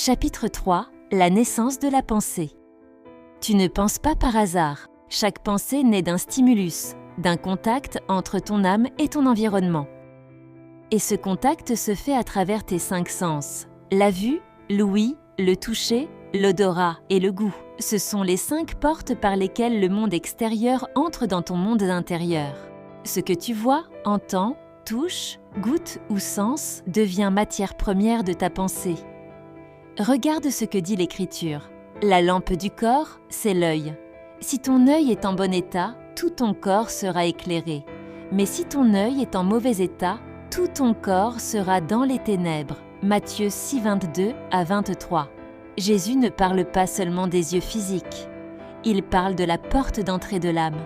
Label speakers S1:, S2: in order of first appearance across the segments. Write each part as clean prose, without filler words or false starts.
S1: Chapitre 3. La naissance de la pensée. Tu ne penses pas par hasard. Chaque pensée naît d'un stimulus, d'un contact entre ton âme et ton environnement. Et ce contact se fait à travers tes 5 sens. La vue, l'ouïe, le toucher, l'odorat et le goût. Ce sont les 5 portes par lesquelles le monde extérieur entre dans ton monde intérieur. Ce que tu vois, entends, touches, goûtes ou sens devient matière première de ta pensée. Regarde ce que dit l'Écriture. La lampe du corps, c'est l'œil. Si ton œil est en bon état, tout ton corps sera éclairé. Mais si ton œil est en mauvais état, tout ton corps sera dans les ténèbres. Matthieu 6, 22 à 23. Jésus ne parle pas seulement des yeux physiques. Il parle de la porte d'entrée de l'âme.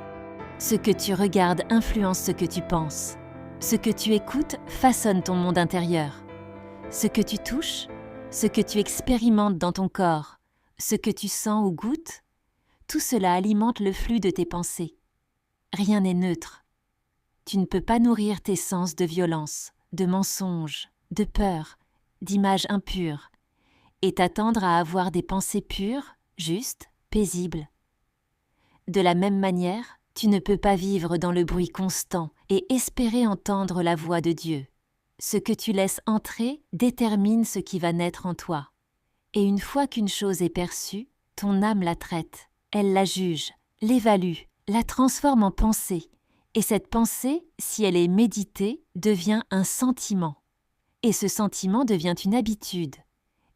S1: Ce que tu regardes influence ce que tu penses. Ce que tu écoutes façonne ton monde intérieur. Ce que tu touches, ce que tu expérimentes dans ton corps, ce que tu sens ou goûtes, tout cela alimente le flux de tes pensées. Rien n'est neutre. Tu ne peux pas nourrir tes sens de violence, de mensonges, de peur, d'images impures, et t'attendre à avoir des pensées pures, justes, paisibles. De la même manière, tu ne peux pas vivre dans le bruit constant et espérer entendre la voix de Dieu. Ce que tu laisses entrer détermine ce qui va naître en toi. Et une fois qu'une chose est perçue, ton âme la traite, elle la juge, l'évalue, la transforme en pensée. Et cette pensée, si elle est méditée, devient un sentiment. Et ce sentiment devient une habitude.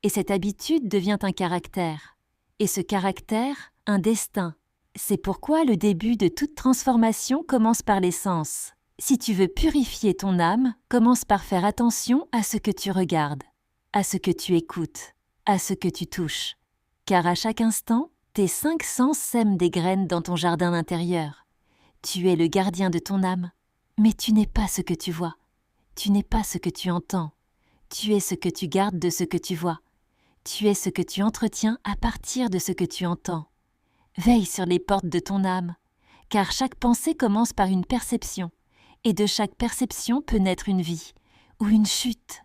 S1: Et cette habitude devient un caractère. Et ce caractère, un destin. C'est pourquoi le début de toute transformation commence par les sens. Si tu veux purifier ton âme, commence par faire attention à ce que tu regardes, à ce que tu écoutes, à ce que tu touches. Car à chaque instant, tes 5 sens sèment des graines dans ton jardin intérieur. Tu es le gardien de ton âme, mais tu n'es pas ce que tu vois. Tu n'es pas ce que tu entends. Tu es ce que tu gardes de ce que tu vois. Tu es ce que tu entretiens à partir de ce que tu entends. Veille sur les portes de ton âme, car chaque pensée commence par une perception. Et de chaque perception peut naître une vie, ou une chute,